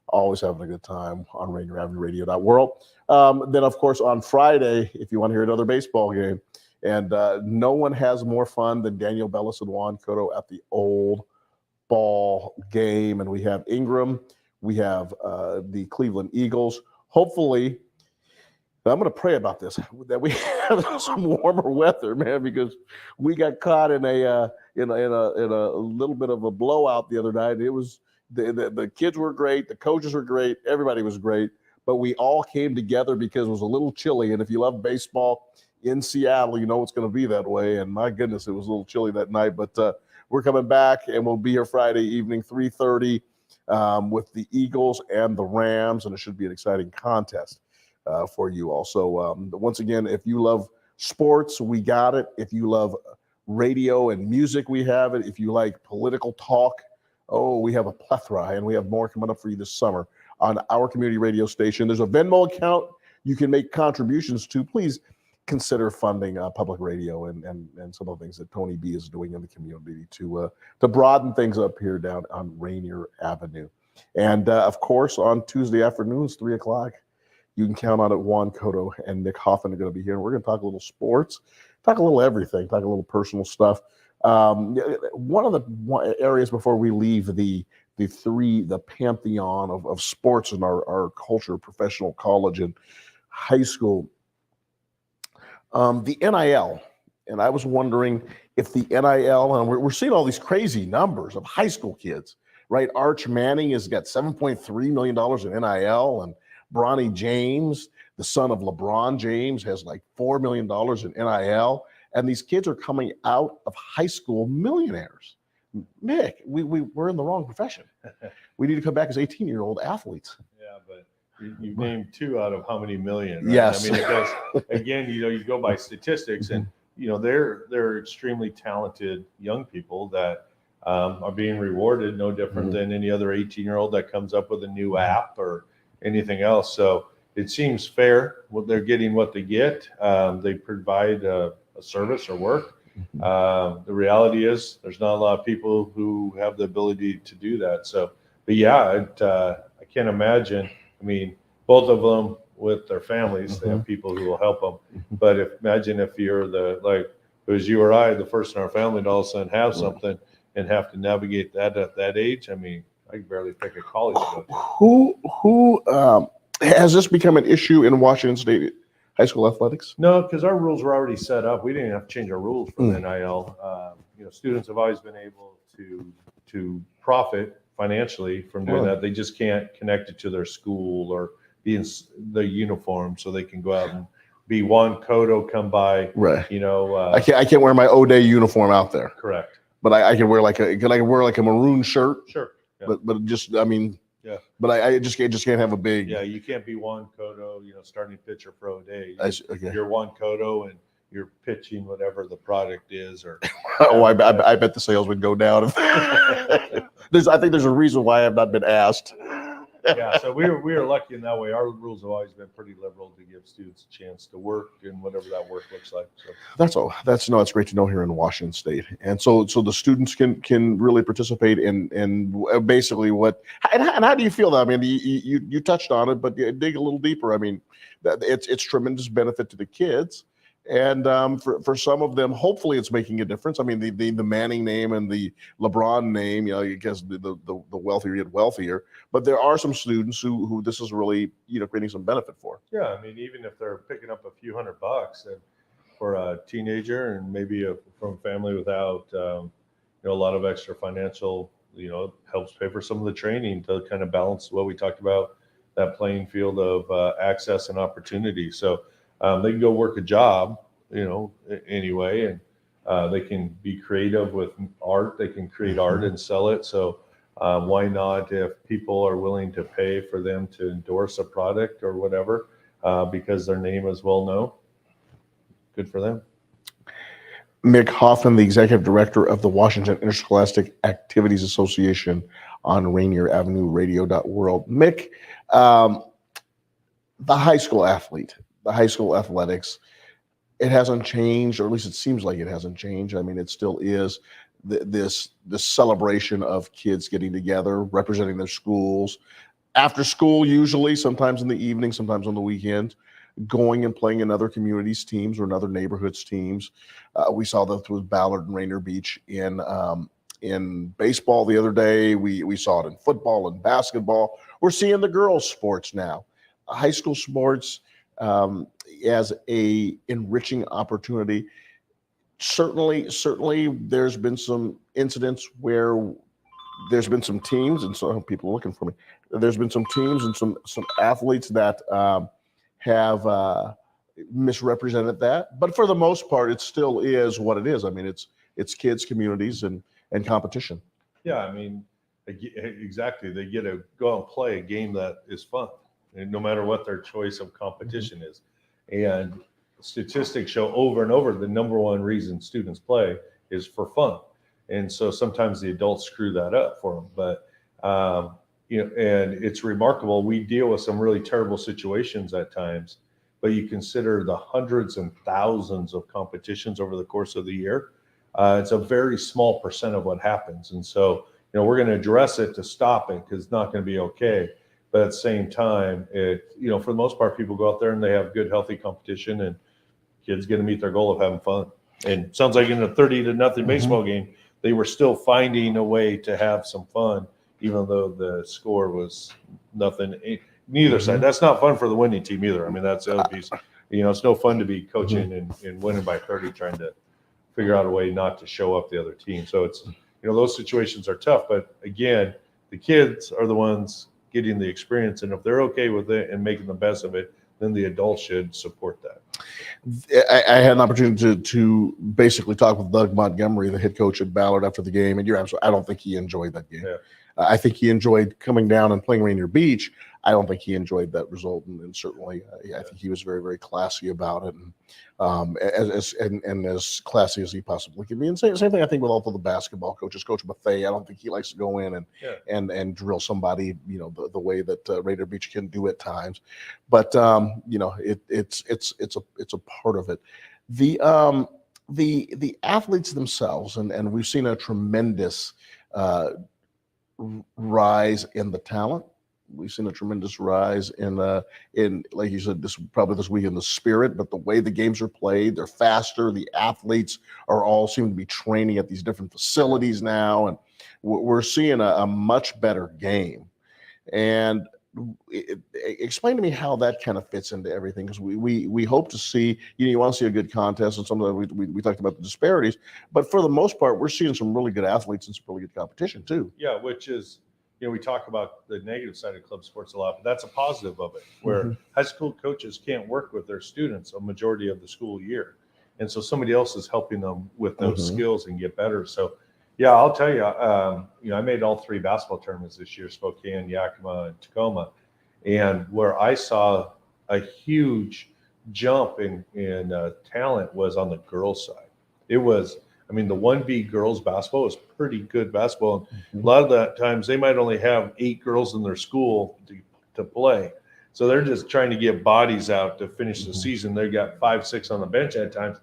Always having a good time on Rainier Avenue Radio.world. Then, of course, on Friday, if you want to hear another baseball game, and no one has more fun than Daniel Bellis and Juan Cotto at the old ball game. And we have Ingram, we have the Cleveland Eagles. Hopefully, I'm going to pray about this, that we have some warmer weather, man, because we got caught in a little bit of a blowout the other night. It was the kids were great, the coaches were great, everybody was great, but we all came together because it was a little chilly. And if you love baseball in Seattle, you know it's going to be that way. And my goodness, it was a little chilly that night. But we're coming back, and we'll be here Friday evening, 3:30, with the Eagles and the Rams, and it should be an exciting contest for you all. So once again, if you love sports, we got it. If you love radio and music, we have it. If you like political talk, we have a plethora, and we have more coming up for you this summer on our community radio station. There's a Venmo account you can make contributions to. Please consider funding public radio and some of the things that Tony B is doing in the community to broaden things up here down on Rainier Avenue. And of course, on Tuesday afternoons, 3:00, you can count on it. Juan Cotto and Mick Hoffman are going to be here, and we're going to talk a little sports, talk a little everything, talk a little personal stuff. One of the areas before we leave the pantheon of sports in our culture, professional, college, and high school, the NIL. And I was wondering if the NIL, and we're seeing all these crazy numbers of high school kids, right? Arch Manning has got $7.3 million in NIL, and Bronny James, the son of LeBron James, has like $4 million in NIL. And these kids are coming out of high school millionaires. Mick, we're in the wrong profession. We need to come back as 18-year-old athletes. Yeah, but you named two out of how many million? Right? Yes. I mean, because again, you go by statistics, and they're extremely talented young people that are being rewarded no different than any other 18-year-old that comes up with a new app or anything else. So it seems fair. They're getting what they get. They provide a service or work. The reality is there's not a lot of people who have the ability to do that. So, but yeah, I can't imagine. I mean, both of them with their families, they have people who will help them. But imagine if you're it was you or I, the first in our family, to all of a sudden have something and have to navigate that at that age. I mean, I can barely pick a college. Who has this become an issue in Washington State high school athletics? No, because our rules were already set up. We didn't have to change our rules for the NIL. Students have always been able to profit financially from doing that. They just can't connect it to their school or be in the uniform, so they can go out and be Juan Cotto, come by. Right. I can't wear my O-Day uniform out there. Correct. But I can wear like a maroon shirt. Sure. Yeah. But just, I mean, yeah. But I just can't have a big. Yeah, you can't be Juan Cotto, starting pitcher for O-Day. Okay. You're Juan Cotto and you're pitching whatever the product is, or. I bet the sales would go down. I think there's a reason why I have not been asked. Yeah, so we are lucky in that way. Our rules have always been pretty liberal to give students a chance to work and whatever that work looks like. So that's all. It's great to know here in Washington State, and so the students can really participate in basically what. And how do you feel that? I mean, you touched on it, but dig a little deeper. I mean, it's tremendous benefit to the kids. And for some of them, hopefully it's making a difference. I mean, the Manning name and the LeBron name, because the wealthier get wealthier. But there are some students who this is really, creating some benefit for. Yeah, I mean, even if they're picking up a few $100 and for a teenager and maybe from a family without, a lot of extra financial, helps pay for some of the training to kind of balance what we talked about, that playing field of access and opportunity. So. They can go work a job, anyway, and they can be creative with art. They can create art and sell it. So Why not, if people are willing to pay for them to endorse a product or whatever, because their name is well known? Good for them. Mick Hoffman, the executive director of the Washington Interscholastic Activities Association on Rainier Avenue Radio.world. Mick, the high school athlete, the high school athletics, it hasn't changed, or at least it seems like it hasn't changed. I mean, it still is this celebration of kids getting together, representing their schools, after school usually, sometimes in the evening, sometimes on the weekend, going and playing in other communities' teams or in other neighborhoods' teams. We saw that with Ballard and Rainier Beach in baseball the other day. We saw it in football and basketball. We're seeing the girls' sports now. High school sports as a enriching opportunity. Certainly, there's been some incidents where there's been some teams, and so people are looking for me. There's been some teams and some athletes that have misrepresented that, but for the most part, it still is what it is. I mean, it's kids, communities, and competition. Yeah, I mean, exactly. They get to go and play a game that is fun, and no matter what their choice of competition is. And statistics show over and over the number one reason students play is for fun. And so sometimes the adults screw that up for them. But and it's remarkable. We deal with some really terrible situations at times, but you consider the hundreds and thousands of competitions over the course of the year. It's a very small percent of what happens. And so, we're going to address it to stop it, because it's not going to be okay. But at the same time, for the most part, people go out there and they have good, healthy competition, and kids get to meet their goal of having fun. And it sounds like in a 30-0 baseball game, they were still finding a way to have some fun, even though the score was nothing. Neither side. That's not fun for the winning team either. I mean, that's the other piece. It's no fun to be coaching and winning by 30, trying to figure out a way not to show up the other team. So it's, those situations are tough. But again, the kids are the ones getting the experience, and if they're okay with it and making the best of it, then the adults should support that. I had an opportunity to basically talk with Doug Montgomery, the head coach at Ballard, after the game, and you're absolutely, I don't think he enjoyed that game. Yeah. I think he enjoyed coming down and playing Rainier Beach. I don't think he enjoyed that result, and certainly I think he was very, very classy about it, and as classy as he possibly can be. And same thing I think with all of the basketball coaches. Coach Buffet, I don't think he likes to go in and drill somebody, the way that Rainier Beach can do at times. But it's a part of it. The athletes themselves, and we've seen a tremendous rise in the talent. We've seen a tremendous rise in like you said, this week, in the spirit, but the way the games are played, they're faster. The athletes are all seem to be training at these different facilities now, and we're seeing a much better game. And explain to me how that kind of fits into everything, because we hope to see, you want to see a good contest, and some of that we talked about the disparities, but for the most part, we're seeing some really good athletes and some really good competition too. Yeah, which is, we talk about the negative side of club sports a lot, but that's a positive of it, where high school coaches can't work with their students a majority of the school year. And so somebody else is helping them with those skills and get better. So, yeah, I'll tell you, I made all 3 basketball tournaments this year, Spokane, Yakima, and Tacoma. And where I saw a huge jump in talent was on the girls' side. It was, the 1B girls basketball was pretty good basketball. And a lot of the times they might only have 8 girls in their school to play. So they're just trying to get bodies out to finish the season. They got 5, 6 on the bench at times.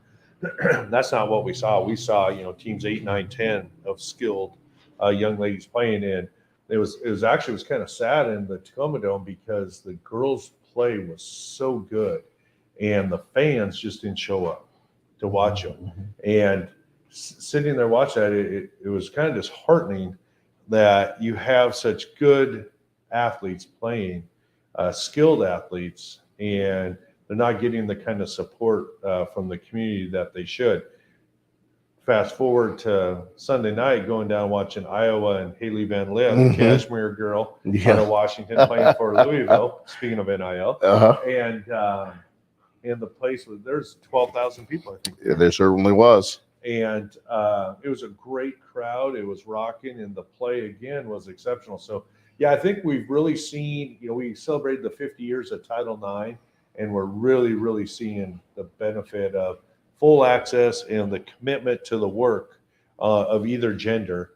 That's not what we saw. We saw, teams 8, 9, 10 of skilled young ladies playing. And it was kind of sad in the Tacoma Dome, because the girls' play was so good and the fans just didn't show up to watch them. And sitting there watching that, it was kind of disheartening that you have such good athletes playing, skilled athletes, and they're not getting the kind of support from the community that they should. Fast forward to Sunday night, going down watching Iowa and Haley Van Lith, the Kashmir girl out of Washington, playing for Louisville. Speaking of NIL, and the place there's 12,000 people, I think. Yeah, there certainly was. And it was a great crowd. It was rocking, and the play again was exceptional. So yeah, I think we've really seen, we celebrated the 50 years of Title IX, and we're really, really seeing the benefit of full access and the commitment to the work of either gender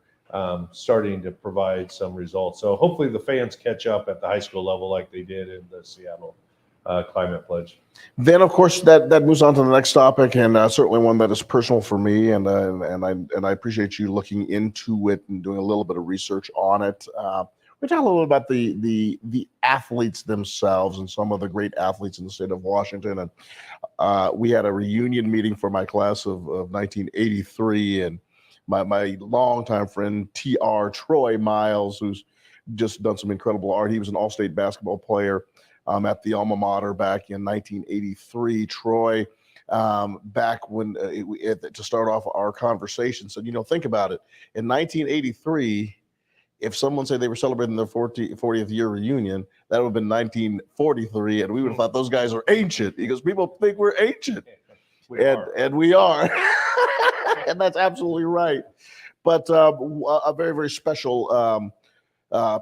starting to provide some results. So hopefully the fans catch up at the high school level like they did in the Seattle Climate Pledge. Then, of course, that moves on to the next topic, and certainly one that is personal for me, and I appreciate you looking into it and doing a little bit of research on it. We talk a little about the athletes themselves and some of the great athletes in the state of Washington. And we had a reunion meeting for my class of 1983, and my longtime friend T.R. Troy Miles, who's just done some incredible art. He was an all-state basketball player at the alma mater back in 1983. Troy, back when to start off our conversation, said, think about it. In 1983, if someone said they were celebrating their 40th year reunion, that would have been 1943, and we would have thought those guys are ancient, because people think we're ancient, and we are, and that's absolutely right. But a very, very special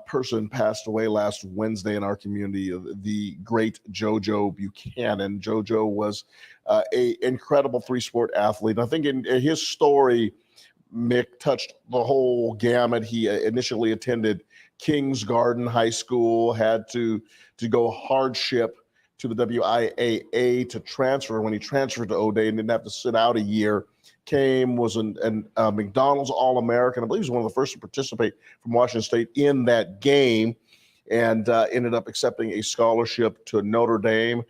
person passed away last Wednesday in our community, the great JoJo Buchanan. JoJo was an incredible three-sport athlete. And I think in his story, Mick touched the whole gamut. He initially attended Kings Garden High School, had to go hardship to the WIAA to transfer. When he transferred to O'Dea and didn't have to sit out a year, was a McDonald's All-American. I believe he was one of the first to participate from Washington State in that game, and ended up accepting a scholarship to Notre Dame.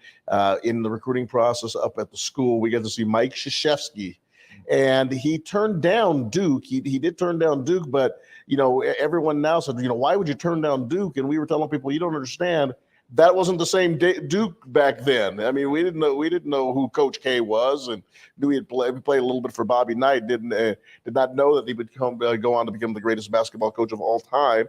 In the recruiting process up at the school, we get to see Mike Krzyzewski. And he turned down Duke. He did turn down Duke, but everyone now said, why would you turn down Duke? And we were telling people, you don't understand. That wasn't the same Duke back then. I mean, we didn't know who Coach K was, and knew he played a little bit for Bobby Knight. Did not know that he would go on to become the greatest basketball coach of all time,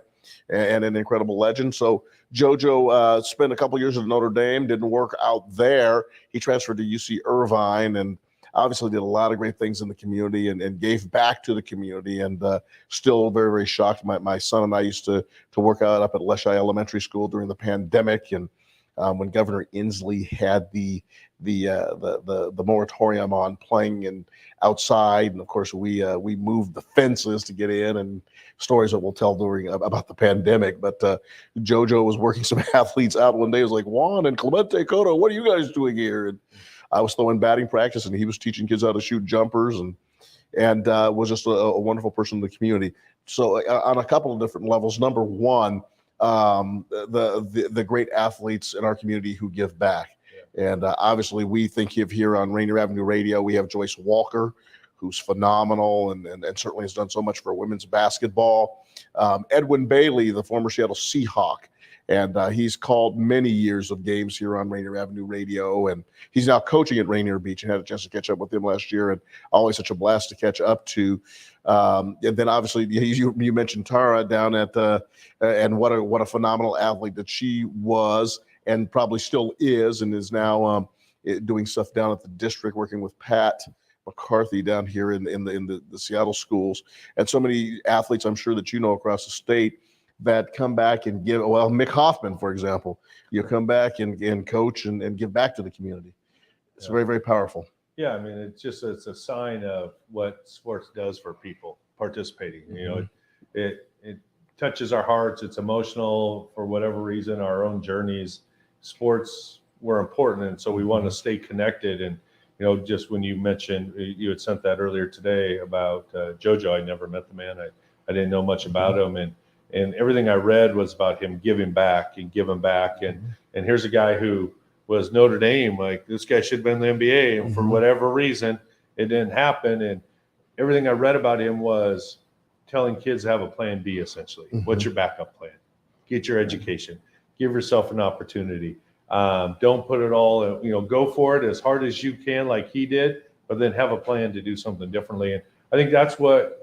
and an incredible legend. So JoJo spent a couple years at Notre Dame. Didn't work out there. He transferred to UC Irvine, and obviously did a lot of great things in the community, and gave back to the community, and still very, very shocked. My son and I used to work out up at Leschi Elementary School during the pandemic, and when Governor Inslee had the moratorium on playing and outside, and of course we moved the fences to get in, and stories that we'll tell about the pandemic. But JoJo was working some athletes out one day. It was like, Juan and Clemente Cotto, what are you guys doing here? And I was throwing batting practice, and he was teaching kids how to shoot jumpers, and was just a wonderful person in the community. So on a couple of different levels. Number one, the great athletes in our community who give back. Yeah. And obviously we think of here on Rainier Avenue Radio, we have Joyce Walker, who's phenomenal and certainly has done so much for women's basketball. Edwin Bailey, the former Seattle Seahawk. And he's called many years of games here on Rainier Avenue Radio, and he's now coaching at Rainier Beach, and had a chance to catch up with him last year, and always such a blast to catch up to. And then obviously you mentioned Tara down at and what a phenomenal athlete that she was, and probably still is, and is now doing stuff down at the district, working with Pat McCarthy down here in the Seattle schools, and so many athletes I'm sure that across the state that come back and give. Well, Mick Hoffman, for example, come back and coach and give back to the community. It's very, very powerful. Yeah, I mean, it's a sign of what sports does for people participating. Mm-hmm. It touches our hearts. It's emotional for whatever reason. Our own journeys, sports were important, and so we want to stay connected. And just when you mentioned, you had sent that earlier today about JoJo. I never met the man. I didn't know much about him, and everything I read was about him giving back. And here's a guy who was Notre Dame. Like, this guy should have been in the NBA, and for whatever reason, it didn't happen. And everything I read about him was telling kids to have a plan B, essentially. What's your backup plan? Get your education. Give yourself an opportunity. Don't put it all, go for it as hard as you can like he did, but then have a plan to do something differently. And I think that's what,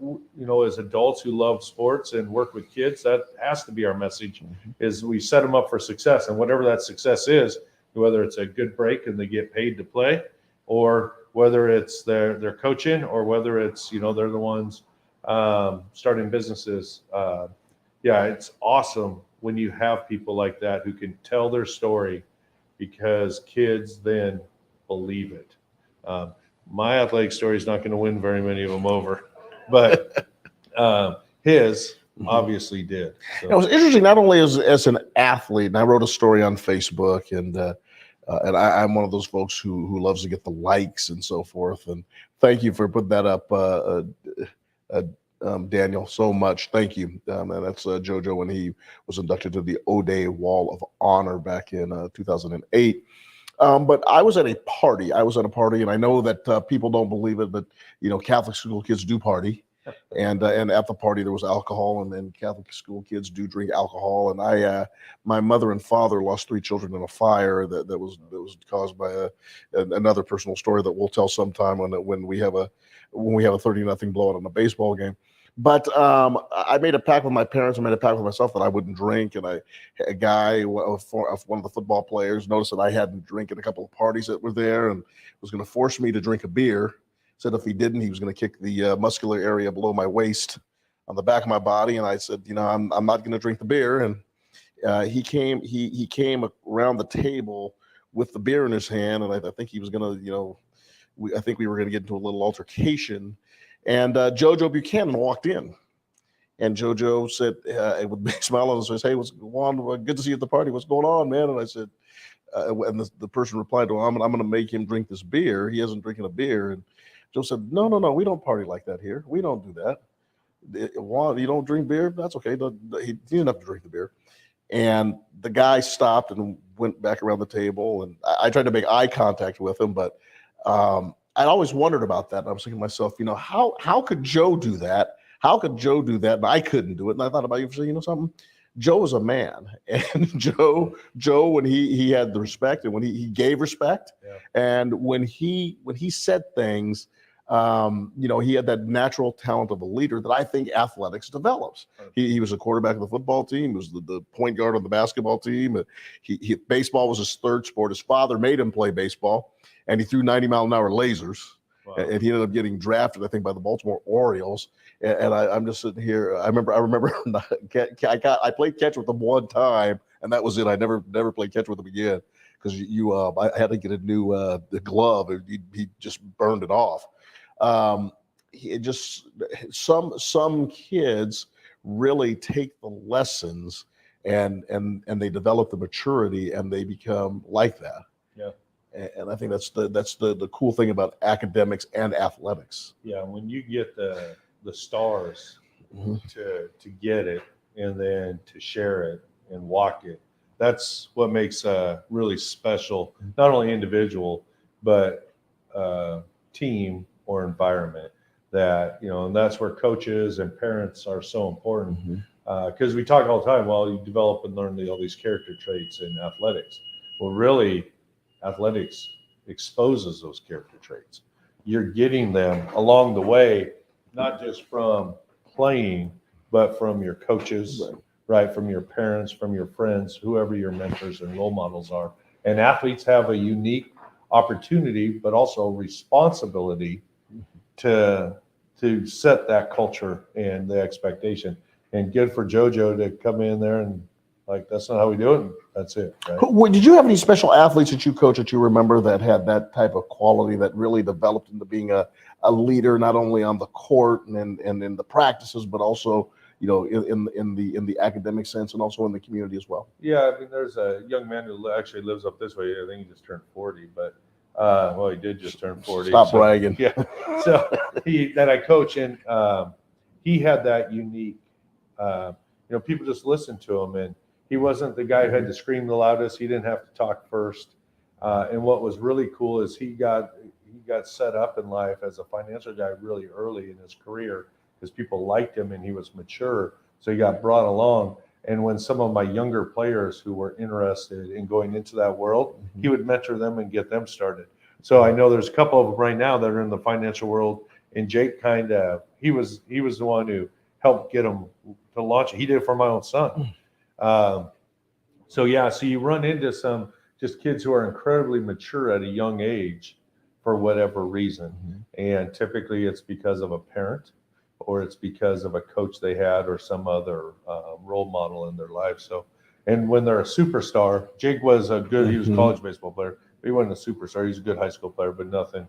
as adults who love sports and work with kids, that has to be our message, is we set them up for success. And whatever that success is, whether it's a good break and they get paid to play, or whether it's they're coaching or whether it's, they're the ones starting businesses. It's awesome when you have people like that who can tell their story, because kids then believe it. My athletic story is not going to win very many of them over, but his obviously did. So. It was interesting, not only as an athlete, and I wrote a story on Facebook, and I'm one of those folks who loves to get the likes and so forth. And thank you for putting that up, Daniel, so much. Thank you. And that's JoJo when he was inducted to the O'Day Wall of Honor back in 2008. But I was at a party. And I know that people don't believe it, but Catholic school kids do party. And at the party there was alcohol, and then Catholic school kids do drink alcohol. And my mother and father lost 3 children in a fire that was caused by another personal story that we'll tell sometime when we have a 30-0 blowout in a baseball game. But I made a pact with my parents. I made a pact with myself that I wouldn't drink. And a guy, one of the football players, noticed that I hadn't drank at a couple of parties that were there, and was going to force me to drink a beer. Said if he didn't, he was going to kick the muscular area below my waist on the back of my body. And I said, I'm not going to drink the beer. And he came around the table with the beer in his hand, and I think he was going to, I think we were going to get into a little altercation. And JoJo Buchanan walked in, and JoJo said, with a big smile on his face, "Hey, Juan, good to see you at the party. What's going on, man?" And I said, and the person replied to him, "I'm going to make him drink this beer. He hasn't drinking a beer." And Joe said, no, we don't party like that here. We don't do that. Juan, you don't drink beer? That's okay. He didn't have to drink the beer. And the guy stopped and went back around the table, and I tried to make eye contact with him, but I'd always wondered about that. And I was thinking to myself, how could Joe do that? How could Joe do that? But I couldn't do it. And I thought about you for saying, something. Joe is a man, and Joe, when he had the respect, and when he gave respect, and when he said things, he had that natural talent of a leader that I think athletics develops. He was a quarterback of the football team. He was the point guard on the basketball team. Baseball was his third sport. His father made him play baseball, and he threw 90-mile-an-hour lasers. Wow. And he ended up getting drafted, I think, by the Baltimore Orioles. And I'm just sitting here. I remember I played catch with him one time, and that was it. I never played catch with him again, because I had to get a new the glove. He just burned it off. Some kids really take the lessons and they develop the maturity, and they become like that. Yeah. And I think that's the cool thing about academics and athletics. Yeah, when you get the stars to get it, and then to share it and walk it, that's what makes a really special, not only individual, but team or environment. That, and that's where coaches and parents are so important, because we talk all the time, well, you develop and learn all these character traits in athletics. Well, really, athletics exposes those character traits. You're getting them along the way, not just from playing, but from your coaches, right? From your parents, from your friends, whoever your mentors and role models are. And athletes have a unique opportunity, but also responsibility to set that culture and the expectation. And good for JoJo to come in there and, like, that's not how we do it. That's it. Right? Did you have any special athletes that you coach that you remember that had that type of quality that really developed into being a leader, not only on the court and in the practices, but also, in the academic sense, and also in the community as well? Yeah, I mean, there's a young man who actually lives up this way. I think he just turned 40, but he did just turn 40. Stop bragging. Yeah. So that I coach, and he had that unique. People just listened to him, and he wasn't the guy who had to scream the loudest. He didn't have to talk first. And what was really cool is he got set up in life as a financial guy really early in his career, because people liked him and he was mature. So he got brought along. And when some of my younger players who were interested in going into that world, he would mentor them and get them started. So I know there's a couple of them right now that are in the financial world. And Jake he was the one who helped get him to launch it. He did it for my own son. So you run into some just kids who are incredibly mature at a young age for whatever reason. And typically it's because of a parent, or it's because of a coach they had, or some other role model in their life. So, and when they're a superstar, Jake was a good, he was a college baseball player. He wasn't a superstar. He was a good high school player, but nothing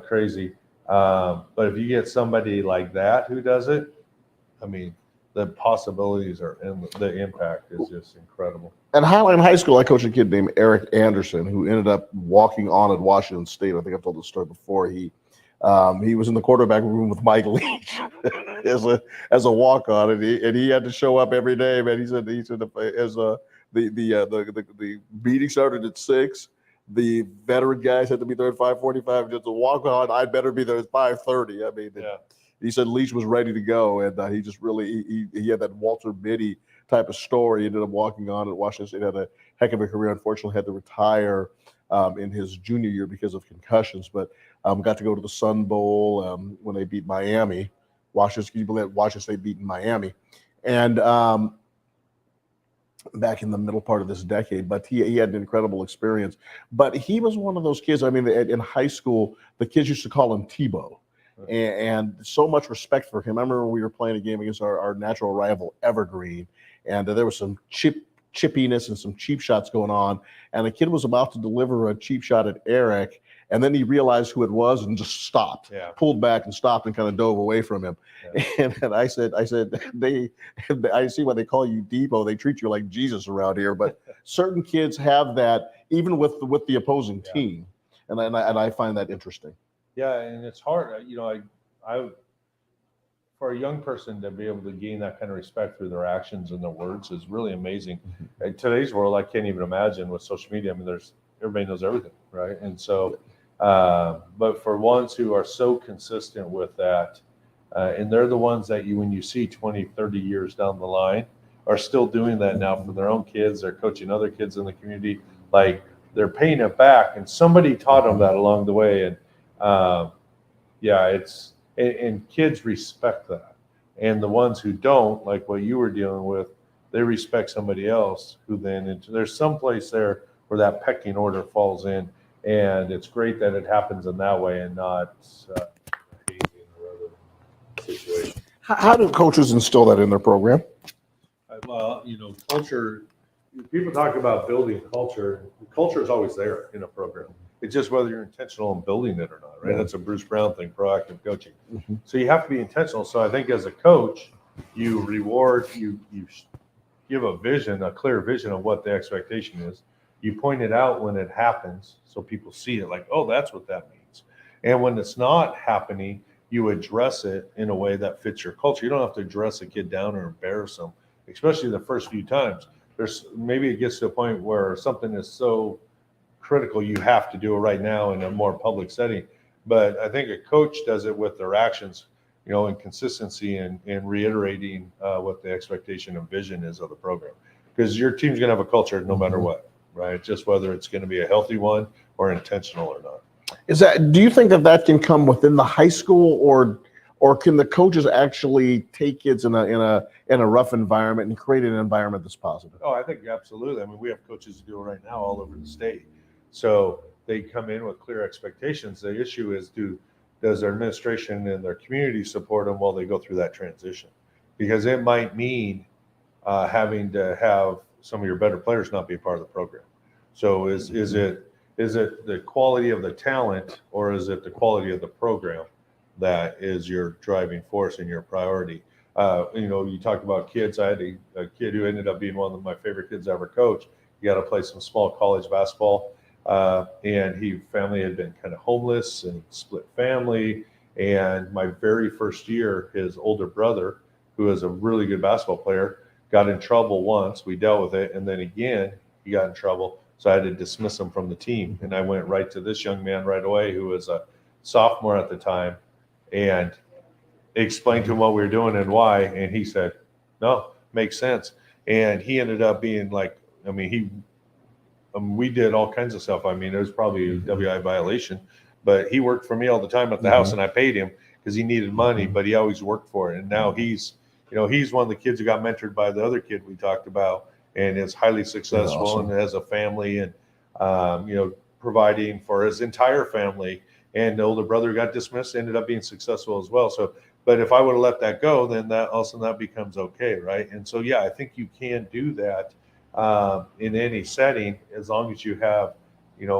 crazy. But if you get somebody like that who does it, I mean, the possibilities are, and the impact is just incredible. At Highline High School, I coached a kid named Eric Anderson who ended up walking on at Washington State. I think I've told the story before. He was in the quarterback room with Mike Leach as a walk on, and he had to show up every day. Man, he said the meeting started at 6. The veteran guys had to be there at 5:45. Just to walk on, I'd better be there at 5:30. I mean, he said Leach was ready to go, and he just really he had that Walter Mitty type of story. He ended up walking on at Washington State, had a heck of a career. Unfortunately, had to retire in his junior year because of concussions, but got to go to the Sun Bowl when they beat Miami. Washington State beating Miami, and back in the middle part of this decade. But he had an incredible experience. But he was one of those kids. I mean, in high school, the kids used to call him Tebow. And so much respect for him. I remember we were playing a game against our natural rival Evergreen, and there was some chippiness and some cheap shots going on. And the kid was about to deliver a cheap shot at Eric, and then he realized who it was and just stopped, pulled back and stopped and kind of dove away from him. And I said, I see why they call you Debo. They treat you like Jesus around here. But certain kids have that, even with the opposing team, and I find that interesting. Yeah, and it's hard. You know, I for a young person to be able to gain that kind of respect through their actions and their words is really amazing. In today's world, I can't even imagine with social media. I mean, everybody knows everything, right? And so, but for ones who are so consistent with that, and they're the ones that when you see 20, 30 years down the line, are still doing that now for their own kids. They're coaching other kids in the community. Like, they're paying it back, and somebody taught them that along the way. And and kids respect that, and the ones who don't, like what you were dealing with, they respect somebody else who then there's some place there where that pecking order falls in, and it's great that it happens in that way and not hazing or other situation. How do coaches instill that in their program? Well, culture. People talk about building culture. Culture is always there in a program. It's just whether you're intentional in building it or not, right? That's a Bruce Brown thing, proactive coaching. So you have to be intentional. So I think as a coach, you reward, you give a vision, a clear vision of what the expectation is. You point it out when it happens so people see it, like, oh, that's what that means. And when it's not happening, you address it in a way that fits your culture. You don't have to address a kid down or embarrass them, especially the first few times. Maybe it gets to a point where something is so critical you have to do it right now in a more public setting. But I think a coach does it with their actions, and consistency and reiterating what the expectation and vision is of the program. Because your team's going to have a culture no matter what, right? Just whether it's going to be a healthy one or intentional or not. Do you think that can come within the high school, or can the coaches actually take kids in a rough environment and create an environment that's positive? Oh, I think absolutely. I mean, we have coaches who do it right now all over the state. So they come in with clear expectations. The issue is, does their administration and their community support them while they go through that transition? Because it might mean having to have some of your better players not be a part of the program. So is it the quality of the talent, or is it the quality of the program that is your driving force and your priority? You talked about kids. I had a kid who ended up being one of my favorite kids I ever coached. He got to play some small college basketball. And family had been kind of homeless and split family. And my very first year, his older brother, who is a really good basketball player, got in trouble once. We dealt with it. And then again, he got in trouble. So I had to dismiss him from the team. And I went right to this young man right away, who was a sophomore at the time, and explained to him what we were doing and why. And he said, no, makes sense. And he ended up being like, we did all kinds of stuff. I mean, it was probably a WIAA violation, but he worked for me all the time at the house, and I paid him because he needed money, but he always worked for it. And now he's one of the kids who got mentored by the other kid we talked about, and is highly successful and has a family, and providing for his entire family. and the older brother got dismissed, ended up being successful as well. So, but if I would have let that go, then that becomes okay, right? And so, yeah, I think you can do that in any setting as long as you have,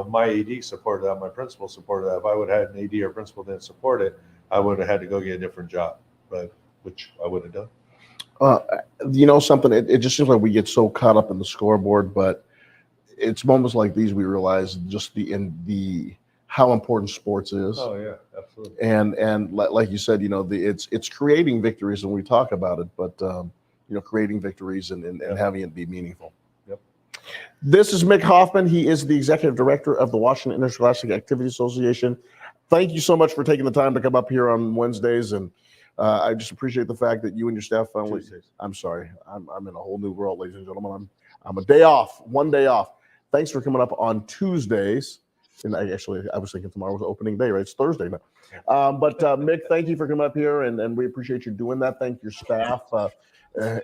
my AD supported that, my principal supported that. If I would have had an AD or principal didn't support it, I would have had to go get a different job, but which I would have done. Something, it just seems like we get so caught up in the scoreboard, but it's moments like these we realize just how important sports is. Oh yeah, absolutely. And like you said, it's creating victories, and we talk about it, but creating victories and having it be meaningful. Yep. This is Mick Hoffman. He is the executive director of the Washington Interscholastic Activity Association. Thank you so much for taking the time to come up here on Wednesdays, and I just appreciate the fact that you and your staff finally. Tuesdays. I'm sorry, I'm in a whole new world, ladies and gentlemen. I'm a day off, one day off. Thanks for coming up on Tuesdays. And I was thinking tomorrow was opening day, right? It's Thursday now. But Mick, thank you for coming up here, and we appreciate you doing that. Thank your staff,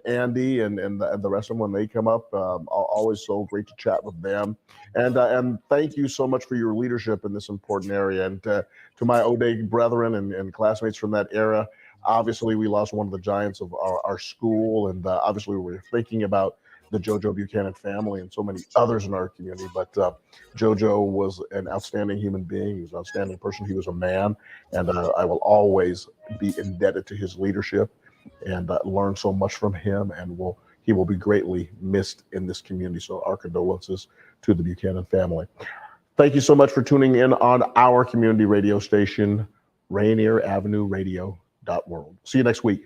Andy and the rest of them when they come up. Always so great to chat with them. And thank you so much for your leadership in this important area. And to my O'Day brethren and classmates from that era, obviously we lost one of the giants of our school, and obviously we were thinking about the JoJo Buchanan family and so many others in our community. But JoJo was an outstanding human being. He was an outstanding person. He was a man, and I will always be indebted to his leadership and learn so much from him, and he will be greatly missed in this community. So our condolences to the Buchanan family. Thank you so much for tuning in on our community radio station, Rainier Avenue Radio.world. See you next week.